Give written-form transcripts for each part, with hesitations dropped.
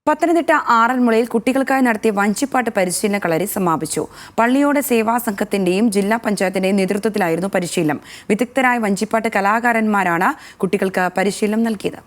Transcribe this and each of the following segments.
പത്തനംതിട്ട ആറന്മുളയിൽ കുട്ടികൾക്കായി നടത്തിയ വഞ്ചിപ്പാട്ട് പരിശീലന കളരി സമാപിച്ചു. പള്ളിയോട സേവാ സംഘത്തിന്റെയും ജില്ലാ പഞ്ചായത്തിന്റെയും നേതൃത്വത്തിലായിരുന്നു പരിശീലനം. വിദഗ്ധരായ വഞ്ചിപ്പാട്ട് കലാകാരന്മാരാണ് കുട്ടികൾക്ക് പരിശീലനം നൽകിയത്.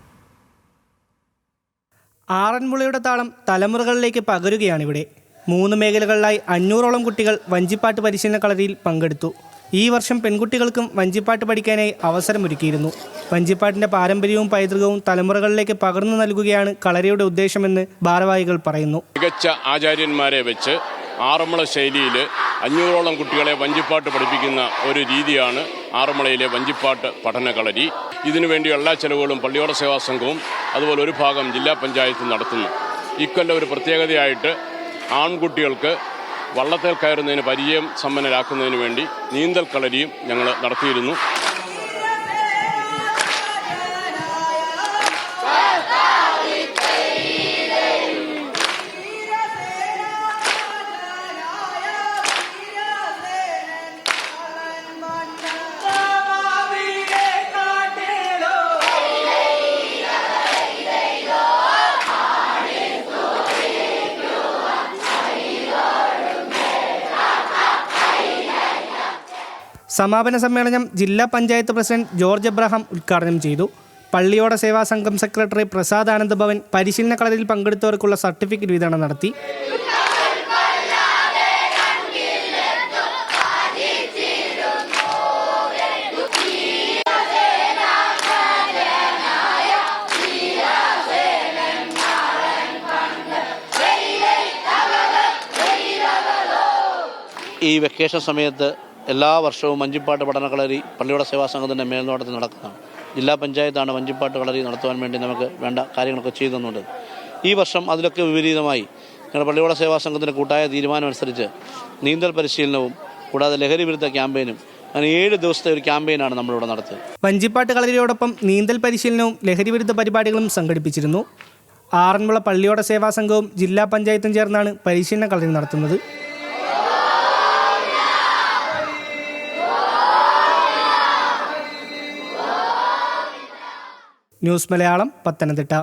ആറന്മുളയുടെ താളം തലമുറകളിലേക്ക് പകരുകയാണിവിടെ. 3 മേഖലകളിലായി 500ഓളം കുട്ടികൾ വഞ്ചിപ്പാട്ട് പരിശീലന കളരിയിൽ പങ്കെടുത്തു. ഈ വർഷം പെൺകുട്ടികൾക്കും വഞ്ചിപ്പാട്ട് പഠിക്കാനായി അവസരമൊരുക്കിയിരുന്നു. വഞ്ചിപ്പാട്ടിന്റെ പാരമ്പര്യവും പൈതൃകവും തലമുറകളിലേക്ക് പകർന്നു നൽകുകയാണ് കളരിയുടെ ഉദ്ദേശമെന്ന് ഭാരവാഹികൾ പറയുന്നു. മികച്ച ആചാര്യന്മാരെ വെച്ച് ആറന്മുള ശൈലിയിൽ 500ഓളം കുട്ടികളെ വഞ്ചിപ്പാട്ട് പഠിപ്പിക്കുന്ന ഒരു രീതിയാണ് ആറന്മുളയിലെ വഞ്ചിപ്പാട്ട് പഠന കളരി. ഇതിനുവേണ്ടി എല്ലാ ചെലവുകളും പള്ളിയോട സേവാ സംഘവും അതുപോലെ ഒരു ഭാഗം ജില്ലാ പഞ്ചായത്തും നടത്തുന്നു. ഇക്കൊല്ലം ഒരു പ്രത്യേകതയായിട്ട് ആൺകുട്ടികൾക്ക് വള്ളത്തേൽ കയറുന്നതിന് പരിചയം സമ്പന്നരാക്കുന്നതിന് വേണ്ടി നീന്തൽ കളരിയും ഞങ്ങൾ നടത്തിയിരുന്നു. സമാപന സമ്മേളനം ജില്ലാ പഞ്ചായത്ത് പ്രസിഡന്റ് ജോർജ് എബ്രഹാം ഉദ്ഘാടനം ചെയ്തു. പള്ളിയോട സേവാ സംഘം സെക്രട്ടറി പ്രസാദ് ആനന്ദ ഭവൻ പരിശീലന കളരിയിൽ പങ്കെടുത്തവർക്കുള്ള സർട്ടിഫിക്കറ്റ് വിതരണം നടത്തി. ഈ വെക്കേഷൻ സമയത്ത് എല്ലാ വർഷവും വഞ്ചിപ്പാട്ട് പഠന കളരി പള്ളിയോട സേവാ സംഘത്തിൻ്റെ മേൽനോട്ടത്തിൽ നടക്കുന്നതാണ്. ജില്ലാ പഞ്ചായത്താണ് വഞ്ചിപ്പാട്ട് കളരി നടത്തുവാൻ വേണ്ടി നമുക്ക് വേണ്ട കാര്യങ്ങളൊക്കെ ചെയ്തു തന്നുണ്ട്. ഈ വർഷം അതിലൊക്കെ വിപരീതമായി ഞങ്ങളുടെ പള്ളിയോട സേവാ സംഘത്തിൻ്റെ കൂട്ടായ തീരുമാനമനുസരിച്ച് നീന്തൽ പരിശീലനവും കൂടാതെ ലഹരി വിരുദ്ധ ക്യാമ്പയിനും അങ്ങനെ 7 ദിവസത്തെ ഒരു ക്യാമ്പയിനാണ് നമ്മളിവിടെ നടത്തുന്നത്. വഞ്ചിപ്പാട്ട് കളരിയോടൊപ്പം നീന്തൽ പരിശീലനവും ലഹരി വിരുദ്ധ പരിപാടികളും സംഘടിപ്പിച്ചിരുന്നു. ആറന്മുള പള്ളിയോട സേവാ സംഘവും ജില്ലാ പഞ്ചായത്തും ചേർന്നാണ് പരിശീലന കളരി നടത്തുന്നത്. ന്യൂസ് മലയാളം, പത്തനംതിട്ട.